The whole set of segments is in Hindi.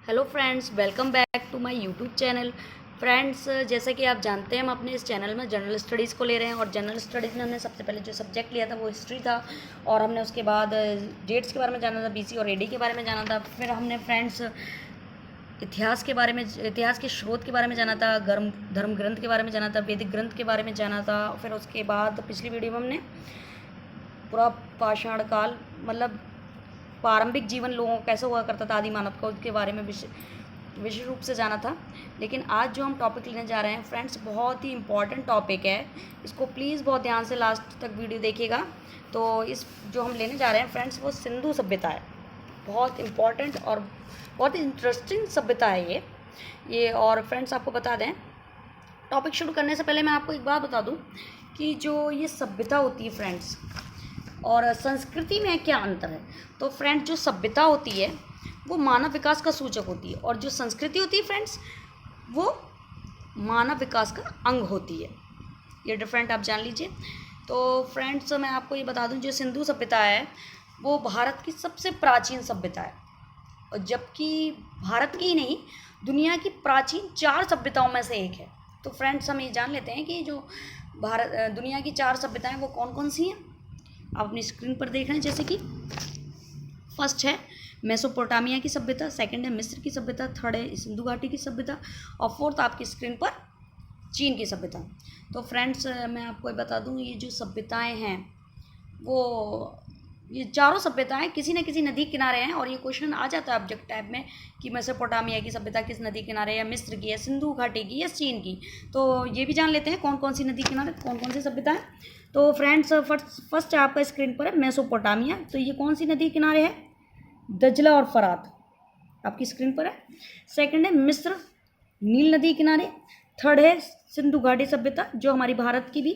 Hello friends, welcome back to my YouTube channel. Friends, जैसा कि आप जानते हैं हम अपने इस चैनल में जनरल स्टडीज़ को ले रहे हैं और जनरल स्टडीज़ में हमने सबसे पहले जो सब्जेक्ट लिया था वो हिस्ट्री था। और हमने उसके बाद डेट्स के बारे में जाना था, बीसी और एडी के बारे में जाना था। फिर हमने फ्रेंड्स इतिहास के बारे में, इतिहास के स्रोत के बारे में जाना था, धर्म ग्रंथ के बारे में जाना था, वैदिक ग्रंथ के बारे में जाना था। फिर उसके बाद पिछली वीडियो में हमने पूरा पाषाण काल, मतलब प्रारंभिक जीवन लोगों का कैसे हुआ करता था, आदि मानव का, उसके बारे में विशेष रूप से जाना था। लेकिन आज जो हम टॉपिक लेने जा रहे हैं फ्रेंड्स, बहुत ही इम्पॉर्टेंट टॉपिक है। इसको प्लीज़ बहुत ध्यान से लास्ट तक वीडियो देखिएगा। तो इस जो हम लेने जा रहे हैं फ्रेंड्स, वो सिंधु सभ्यता है। बहुत इम्पॉर्टेंट और बहुत इंटरेस्टिंग सभ्यता है ये। और फ्रेंड्स, आपको बता दें, टॉपिक शुरू करने से पहले मैं आपको एक बात बता दूं कि जो ये सभ्यता होती है फ्रेंड्स और संस्कृति में क्या अंतर है। तो फ्रेंड्स, जो सभ्यता होती है वो मानव विकास का सूचक होती है और जो संस्कृति होती है फ्रेंड्स, वो मानव विकास का अंग होती है। ये डिफरेंट आप जान लीजिए। तो फ्रेंड्स, मैं आपको ये बता दूं, जो सिंधु सभ्यता है वो भारत की सबसे प्राचीन सभ्यता है। और जबकि भारत की ही नहीं, दुनिया की प्राचीन 4 सभ्यताओं में से एक है। तो फ्रेंड्स, हम ये जान लेते हैं कि जो दुनिया की 4 सभ्यताएं वो कौन कौन सी हैं। आप अपनी स्क्रीन पर देख रहे हैं, जैसे कि फर्स्ट है मेसोपोटामिया की सभ्यता, सेकंड है मिस्र की सभ्यता, थर्ड है सिंधु घाटी की सभ्यता और फोर्थ आपकी स्क्रीन पर चीन की सभ्यता। तो फ्रेंड्स, मैं आपको बता दूं, ये जो सभ्यताएं हैं वो ये चारों सभ्यताएं किसी न किसी नदी किनारे हैं। और ये क्वेश्चन आ जाता है ऑब्जेक्ट टाइप में कि मेसोपोटामिया की सभ्यता किस नदी किनारे, या मिस्र की, या सिंधु घाटी की, या चीन की। तो ये भी जान लेते हैं कौन कौन सी नदी किनारे, कौन कौन सी सभ्यता है। तो फ्रेंड्स, फर्स्ट आपका स्क्रीन पर है मेसोपोटामिया। तो ये कौन सी नदी किनारे है? दजला और फरात आपकी स्क्रीन पर है। सेकंड है मिस्र, नील नदी किनारे। थर्ड है सिंधु घाटी सभ्यता, जो हमारी भारत की भी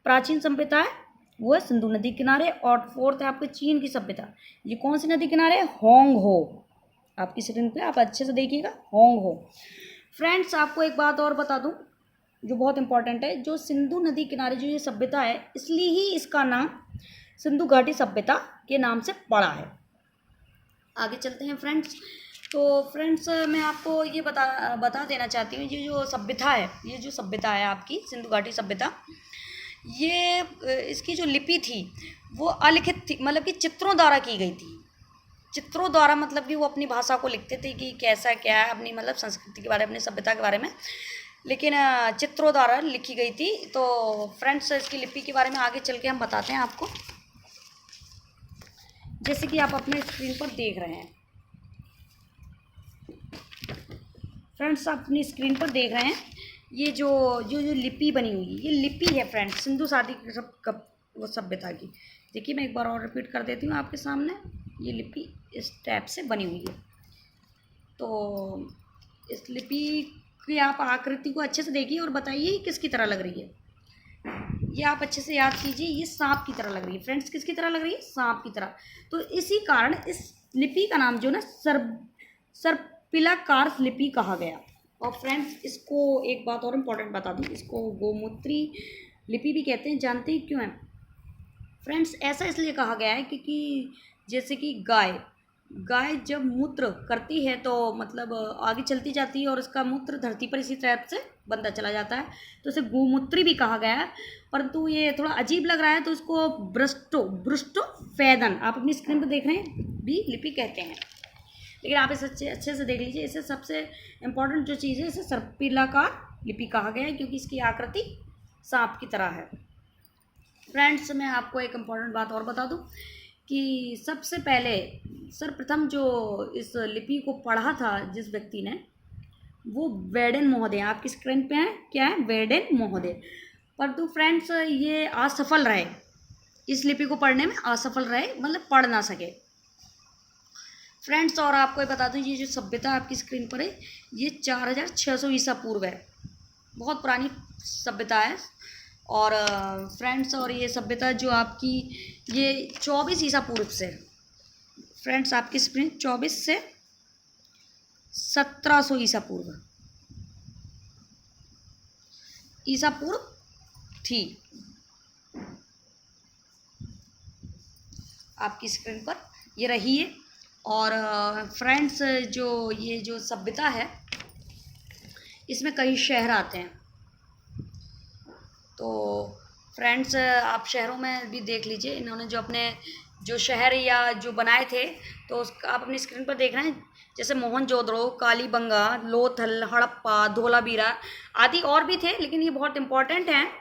प्राचीन सभ्यता है, वो है सिंधु नदी किनारे। और फोर्थ है आपके चीन की सभ्यता। ये कौन सी नदी किनारे है? होंग हो। आपकी स्क्रीन पे आप अच्छे से देखिएगा, होंग हो। फ्रेंड्स, आपको एक बात और बता दूं जो बहुत इंपॉर्टेंट है। जो सिंधु नदी किनारे जो ये सभ्यता है, इसलिए ही इसका नाम सिंधु घाटी सभ्यता के नाम से पड़ा है। आगे चलते हैं फ्रेंड्स। तो फ्रेंड्स, मैं आपको ये बता देना चाहती हूँ, ये जो सभ्यता है, ये जो सभ्यता है आपकी सिंधु घाटी सभ्यता, ये इसकी जो लिपि थी वो अलिखित थी, मतलब कि चित्रों द्वारा की गई थी। चित्रों द्वारा मतलब कि वो अपनी भाषा को लिखते थे कि कैसा क्या है, अपनी मतलब संस्कृति के बारे में, अपनी सभ्यता के बारे में, लेकिन चित्रों द्वारा लिखी गई थी। तो फ्रेंड्स, इसकी लिपि के बारे में आगे चल के हम बताते हैं आपको, जैसे कि आप अपने स्क्रीन पर देख रहे हैं। फ्रेंड्स, आप अपनी स्क्रीन पर देख रहे हैं, ये जो जो जो लिपि बनी हुई है, ये लिपि है फ्रेंड्स सिंधु घाटी वो सभ्यता की। देखिए, मैं एक बार और रिपीट कर देती हूँ आपके सामने। ये लिपि इस टाइप से बनी हुई है। तो इस लिपि की आप आकृति को अच्छे से देखिए और बताइए किसकी तरह लग रही है। ये आप अच्छे से याद कीजिए, ये सांप की तरह लग रही है फ्रेंड्स। किसकी तरह लग रही है? सांप की तरह। तो इसी कारण इस लिपि का नाम जो ना सर्पिलाकार लिपि कहा गया। और फ्रेंड्स, इसको एक बात और इम्पोर्टेंट बता दूँ, इसको गोमूत्री लिपि भी कहते हैं। जानते हैं क्यों है फ्रेंड्स? ऐसा इसलिए कहा गया है क्योंकि जैसे कि गाय जब मूत्र करती है तो मतलब आगे चलती जाती है और उसका मूत्र धरती पर इसी टाइप से बनता चला जाता है, तो इसे गोमूत्री भी कहा गया है। परंतु ये थोड़ा अजीब लग रहा है, तो इसको ब्रुष्टो फैदन, आप अपनी स्क्रीन पर देख रहे हैं, भी लिपि कहते हैं। लेकिन आप इसे अच्छे से देख लीजिए। इसे सबसे इम्पोर्टेंट जो चीज़ है, इसे सर्पिलाकार लिपि कहा गया है क्योंकि इसकी आकृति सांप की तरह है। फ्रेंड्स, मैं आपको एक इम्पॉर्टेंट बात और बता दूं कि सबसे पहले सर्वप्रथम जो इस लिपि को पढ़ा था जिस व्यक्ति ने, वो वेडेन महोदय, आपकी स्क्रीन पे है, क्या है? वेडेन महोदय। परंतु फ्रेंड्स, ये असफल रहे, इस लिपि को पढ़ने में असफल रहे, मतलब पढ़ ना सके फ्रेंड्स। और आपको बता दूं, ये जो सभ्यता आपकी स्क्रीन पर है, ये 4600 ईसा पूर्व है। बहुत पुरानी सभ्यता है। और फ्रेंड्स, और ये सभ्यता जो आपकी, ये 24 ईसा पूर्व से, फ्रेंड्स आपकी स्क्रीन 24 से 1700 ईसा पूर्व थी आपकी स्क्रीन पर, ये रही है। और फ्रेंड्स जो ये जो सभ्यता है इसमें कई शहर आते हैं। तो फ्रेंड्स आप शहरों में भी देख लीजिए, इन्होंने जो अपने जो शहर या जो बनाए थे तो आप अपनी स्क्रीन पर देख रहे हैं, जैसे मोहनजोदड़ो, कालीबंगा, लोथल, हड़प्पा, धोलावीरा आदि और भी थे, लेकिन ये बहुत इंपॉर्टेंट हैं।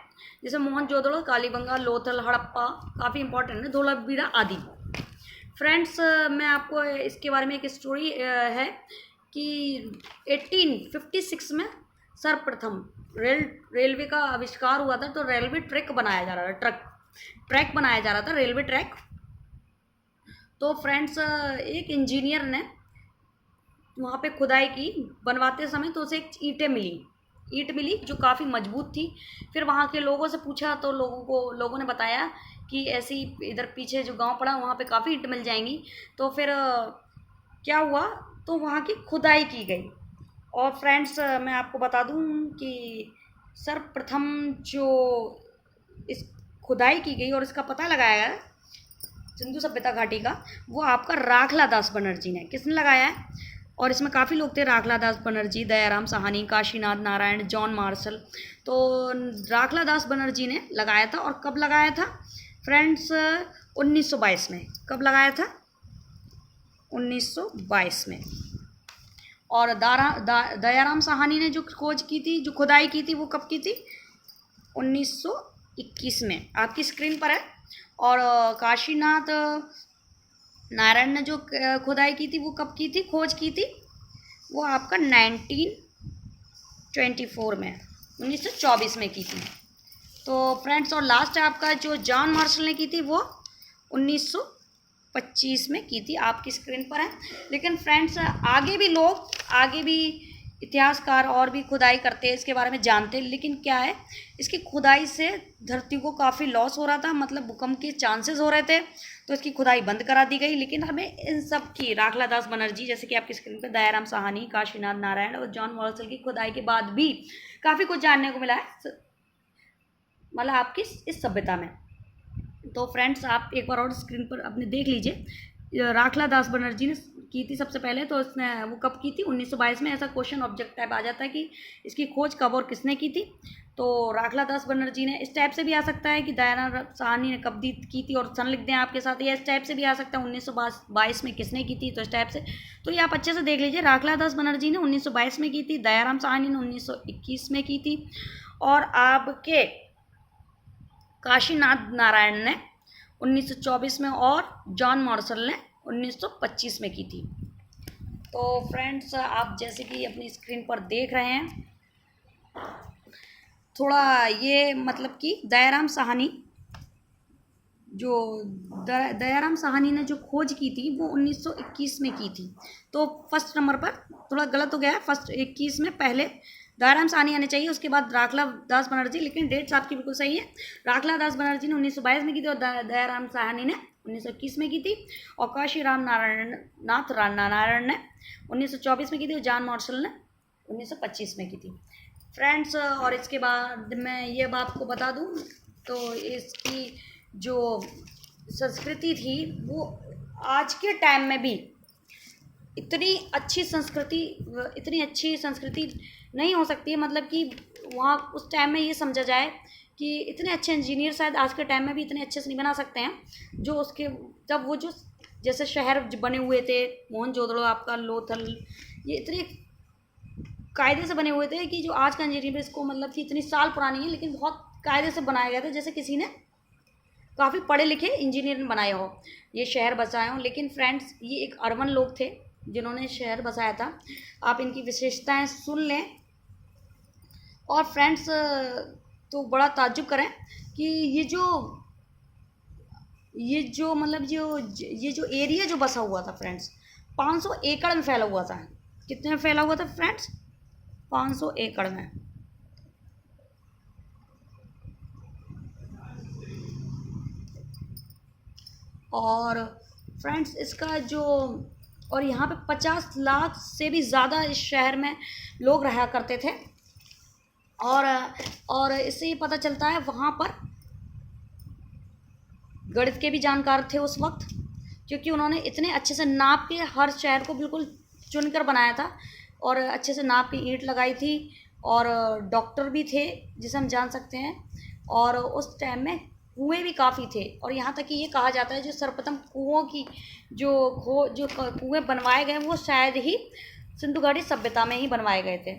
जैसे मोहनजोदड़ो, कालीबंगा, लोथल, हड़प्पा काफ़ी इंपॉर्टेंट है, धोलावीरा आदि। फ्रेंड्स मैं आपको इसके बारे में एक स्टोरी है कि 1856 में सर्वप्रथम रेलवे का आविष्कार हुआ था। तो रेलवे ट्रैक बनाया जा रहा था, ट्रैक बनाया जा रहा था, रेलवे ट्रैक। तो फ्रेंड्स एक इंजीनियर ने वहाँ पे खुदाई की बनवाते समय, तो उसे एक ईंट मिली जो काफ़ी मजबूत थी। फिर वहाँ के लोगों से पूछा तो लोगों ने बताया कि ऐसी इधर पीछे जो गांव पड़ा वहाँ पे काफ़ी ईंट मिल जाएंगी। तो फिर क्या हुआ, तो वहाँ की खुदाई की गई। और फ्रेंड्स मैं आपको बता दूं कि सर्वप्रथम जो इस खुदाई की गई और इसका पता लगाया गया सिंधु सभ्यता घाटी का, वो आपका राखला दास बनर्जी ने। किसने लगाया है? और इसमें काफ़ी लोग थे, राखला दास बनर्जी, दयाराम साहनी, काशीनाथ नारायण, जॉन मार्शल। तो राखला दास बनर्जी ने लगाया था। और कब लगाया था फ्रेंड्स? 1922 में। कब लगाया था? 1922 में। और दयाराम साहनी ने जो खोज की थी, जो खुदाई की थी, वो कब की थी? 1921 में, आपकी स्क्रीन पर है। और काशीनाथ नारायण ने जो खुदाई की थी वो कब की थी, खोज की थी? वो आपका 1924 में, 1924 में की थी। तो फ्रेंड्स और लास्ट आपका जो जॉन मार्शल ने की थी वो 1925 में की थी, आपकी स्क्रीन पर है। लेकिन फ्रेंड्स आगे भी इतिहासकार और भी खुदाई करते हैं, इसके बारे में जानते हैं। लेकिन क्या है, इसकी खुदाई से धरती को काफ़ी लॉस हो रहा था, मतलब भूकंप के चांसेस हो रहे थे, तो इसकी खुदाई बंद करा दी गई। लेकिन हमें इन सब की, राखला दास बनर्जी जैसे कि आपकी स्क्रीन पर, दयाराम साहनी, काशीनाथ नारायण और जॉन मार्शल की खुदाई के बाद भी काफ़ी कुछ जानने को मिला है, मतलब आपकी इस सभ्यता में। तो फ्रेंड्स आप एक बार और स्क्रीन पर अपने देख लीजिए, राखला दास बनर्जी ने की थी सबसे पहले। तो उसने वो कब की थी? 1922 में। ऐसा क्वेश्चन ऑब्जेक्ट टाइप आ जाता है कि इसकी खोज कब और किसने की थी। तो राखला दास बनर्जी ने, इस टाइप से भी आ सकता है कि दयाराम साहनी ने कब की थी और सन लिख दें आपके साथ, या इस टाइप से भी आ सकता है 1922 में किसने की थी, तो इस टाइप से। तो ये आप अच्छे से देख लीजिए, राखला दास बनर्जी ने 1922 में की थी, दयाराम साहनी ने 1921 में की थी, और आपके काशीनाथ नारायण ने 1924 में, और जॉन मार्शल ने 1925 में की थी। तो फ्रेंड्स आप जैसे कि अपनी स्क्रीन पर देख रहे हैं, थोड़ा ये मतलब कि दयाराम साहनी ने जो खोज की थी वो 1921 में की थी। तो फर्स्ट नंबर पर थोड़ा गलत हो गया है, फर्स्ट 21 में पहले दयाराम साहनी आने चाहिए, उसके बाद राखला दास बनर्जी। लेकिन डेट्स आपकी बिल्कुल सही है, राखला दास बनर्जी ने 1922 में की थी और दयाराम साहनी ने 1921 में की थी, और काशीनाथ नारायण ने 1924 में की थी, और जॉन मार्शल ने 1925 में की थी। फ्रेंड्स और इसके बाद मैं ये बात को बता दूं, तो इसकी जो संस्कृति थी वो आज के टाइम में भी इतनी अच्छी संस्कृति नहीं हो सकती है। मतलब कि वहाँ उस टाइम में ये समझा जाए कि इतने अच्छे इंजीनियर शायद आज के टाइम में भी इतने अच्छे से नहीं बना सकते हैं, जो उसके जब वो जो जैसे शहर बने हुए थे, मोहनजोदड़ो, आपका लोथल, ये इतने कायदे से बने हुए थे कि जो आज का इंजीनियर इसको मतलब कि इतनी साल पुरानी है, लेकिन बहुत कायदे से बनाया गया था, जैसे किसी ने काफ़ी पढ़े लिखे इंजीनियर ने बनाया हो, ये शहर बसाए हो। लेकिन फ्रेंड्स ये एक अर्बन लोग थे जिन्होंने शहर बसाया था। आप इनकी विशेषताएं सुन लें। और फ्रेंड्स तो बड़ा ताज्जुब करें कि ये जो मतलब ये जो एरिया जो बसा हुआ था फ्रेंड्स, 500 एकड़ में फैला हुआ था। कितने में फैला हुआ था फ्रेंड्स? 500 एकड़ में। और फ्रेंड्स इसका जो, और यहाँ पे 50 लाख से भी ज़्यादा इस शहर में लोग रहा करते थे। और इससे ये पता चलता है वहाँ पर गणित के भी जानकार थे उस वक्त। क्योंकि उन्होंने इतने अच्छे से नाप के हर शहर को बिल्कुल चुनकर बनाया था और अच्छे से नाप की ईंट लगाई थी। और डॉक्टर भी थे जिसे हम जान सकते हैं, और उस टाइम में कुएँ भी काफ़ी थे। और यहाँ तक कि ये कहा जाता है जो सर्वप्रथम कुओं की जो कुएँ बनवाए गए वो शायद ही सिंधु घाटी सभ्यता में ही बनवाए गए थे,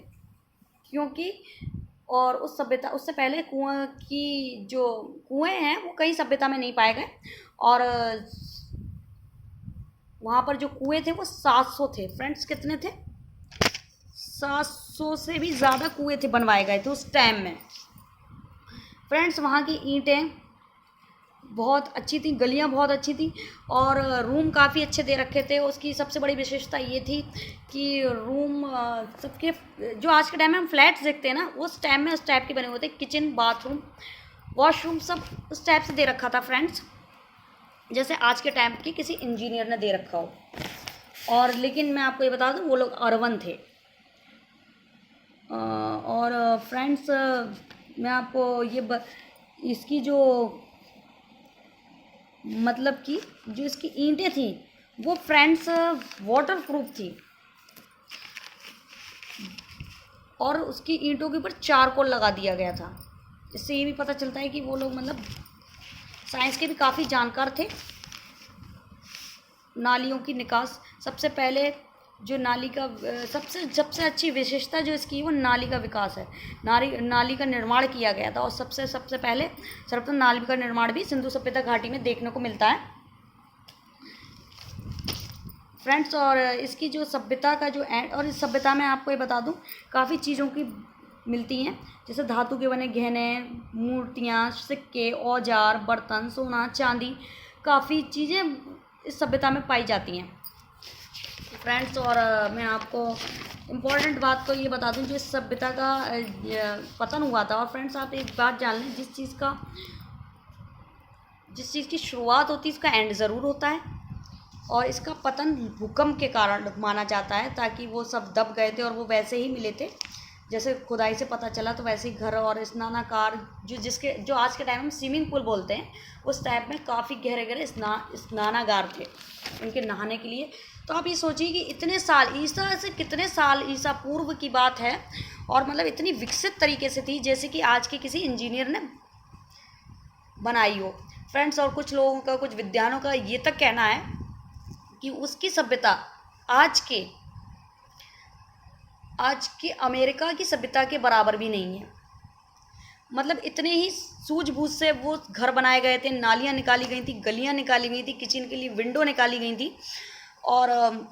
क्योंकि और उस सभ्यता उससे पहले कुआं की जो कुएं हैं वो कई सभ्यता में नहीं पाए गए। और वहाँ पर जो कुएं थे वो 700 थे फ्रेंड्स। कितने थे? 700 से भी ज़्यादा कुएं थे बनवाए गए थे उस टाइम में फ्रेंड्स। वहाँ की ईंटें बहुत अच्छी थी, गलियाँ बहुत अच्छी थी, और रूम काफ़ी अच्छे दे रखे थे। उसकी सबसे बड़ी विशेषता ये थी कि रूम सबके जो आज के टाइम में हम फ्लैट्स देखते हैं ना, उस टाइम में उस टाइप के बने हुए थे। किचन, बाथरूम, वॉशरूम सब उस टाइप से दे रखा था फ्रेंड्स, जैसे आज के टाइम के किसी इंजीनियर ने दे रखा हो। और लेकिन मैं आपको ये बता दूँ वो लोग अर्बन थे। और फ्रेंड्स मैं आपको इसकी जो मतलब कि जो इसकी ईंटें थी वो फ्रेंड्स वाटर प्रूफ थी, और उसकी ईंटों के ऊपर चारकोल लगा दिया गया था। इससे ये भी पता चलता है कि वो लोग मतलब साइंस के भी काफ़ी जानकार थे। नालियों की निकास, सबसे पहले जो नाली का सबसे अच्छी विशेषता जो इसकी वो नाली का विकास है। नाली का निर्माण किया गया था, और सबसे पहले सर्वप्रथम नाली का निर्माण भी सिंधु सभ्यता घाटी में देखने को मिलता है फ्रेंड्स। और इसकी जो सभ्यता का जो और इस सभ्यता में आपको ये बता दूं काफ़ी चीज़ों की मिलती हैं, जैसे धातु के बने गहने, मूर्तियाँ, सिक्के, औजार, बर्तन, सोना, चांदी, काफ़ी चीज़ें इस सभ्यता में पाई जाती हैं फ्रेंड्स। और मैं आपको इम्पोर्टेंट बात तो ये बता दूं जो इस सभ्यता का पतन हुआ था। और फ्रेंड्स आप एक बात जान लें, जिस चीज़ की शुरुआत होती है इसका एंड ज़रूर होता है, और इसका पतन भूकंप के कारण माना जाता है, ताकि वो सब दब गए थे और वो वैसे ही मिले थे जैसे खुदाई से पता चला। तो वैसे ही घर और स्नानाकार जो आज के टाइम में स्विमिंग पूल बोलते हैं, उस टाइप में काफ़ी गहरे गहरे स्नानागार थे उनके नहाने के लिए। तो आप ये सोचिए कि इतने साल ईसा पूर्व की बात है, और मतलब इतनी विकसित तरीके से थी जैसे कि आज के किसी इंजीनियर ने बनाई हो फ्रेंड्स। और कुछ लोगों का, कुछ विद्वानों का ये तक कहना है कि उसकी सभ्यता आज के अमेरिका की सभ्यता के बराबर भी नहीं है। मतलब इतने ही सूझबूझ से वो घर बनाए गए थे, नालियाँ निकाली गई थी, गलियाँ निकाली गई थी, किचन के लिए विंडो निकाली गई थी, और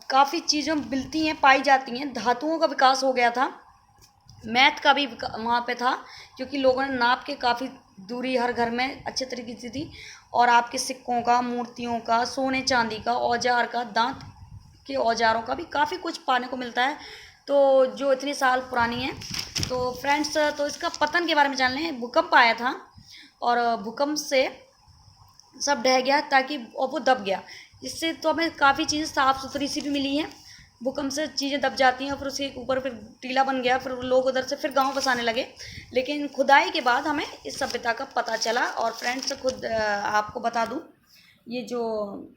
काफ़ी चीज़ें मिलती हैं, पाई जाती हैं। धातुओं का विकास हो गया था, मैथ का भी वहाँ पे था, क्योंकि लोगों ने नाप के काफ़ी दूरी हर घर में अच्छे तरीके से थी। और आपके सिक्कों का, मूर्तियों का, सोने चांदी का, औजार का, दांत के औजारों का भी काफ़ी कुछ पाने को मिलता है, तो जो इतनी साल पुरानी है। तो फ्रेंड्स तो इसका पतन के बारे में जान लें। भूकंप आया था, और भूकंप से सब ढह गया, और वो दब गया। इससे तो हमें काफ़ी चीज़ें साफ़ सुथरी सी भी मिली हैं। भूकंप से चीज़ें दब जाती हैं, फिर उसके ऊपर फिर टीला बन गया, फिर लोग उधर से फिर गांव बसाने लगे। लेकिन खुदाई के बाद हमें इस सभ्यता का पता चला। और फ्रेंड्स खुद आपको बता दूं, ये जो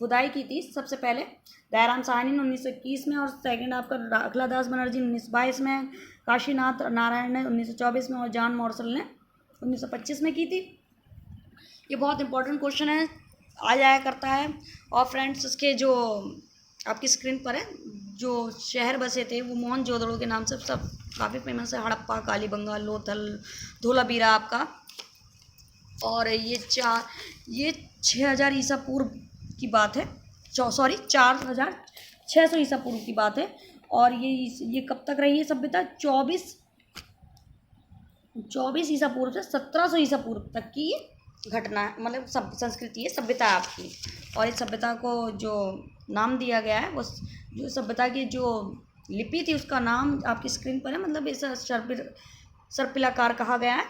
खुदाई की थी सबसे पहले दयाराम साहनी ने 1921 में, और सेकंड आपका अखिलादास बनर्जी ने 1922 में, काशीनाथ नारायण ने 1924 में, और जॉन मॉर्सल ने 1925 में की थी। ये बहुत इंपॉर्टेंट क्वेश्चन है, आ जाया करता है। और फ्रेंड्स इसके जो आपकी स्क्रीन पर है, जो शहर बसे थे वो मोहनजोदड़ो के नाम से सब काफ़ी फेमस है। हड़प्पा, कालीबंगा, लोथल, धोलावीरा आपका। और ये 6000 ईसा पूर्व की बात है, 4600 ईसा पूर्व की बात है। और ये कब तक रही है सभ्यता? 24 ईसा पूर्व से 1700 ईसा पूर्व तक की ये घटना, मतलब सब संस्कृति है, सभ्यता है आपकी। और इस सभ्यता को जो नाम दिया गया है, वो जो सभ्यता की जो लिपि थी उसका नाम आपकी स्क्रीन पर है, मतलब इसे सर्पिलाकार कहा गया है।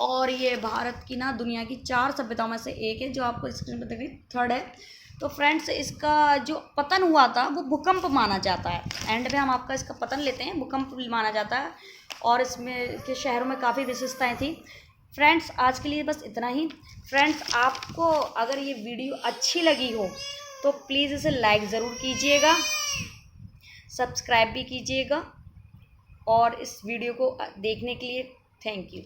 और ये भारत की ना दुनिया की 4 सभ्यताओं में से एक है, जो आपको स्क्रीन पर दिख रही, थर्ड है। तो फ्रेंड्स इसका जो पतन हुआ था वो भूकंप माना जाता है। एंड में हम आपका इसका पतन लेते हैं, भूकंप माना जाता है। और इसमें के शहरों में काफ़ी विशेषताएं थी फ्रेंड्स आज के लिए बस इतना ही। फ्रेंड्स आपको अगर ये वीडियो अच्छी लगी हो तो प्लीज़ इसे लाइक ज़रूर कीजिएगा, सब्सक्राइब भी कीजिएगा, और इस वीडियो को देखने के लिए थैंक यू।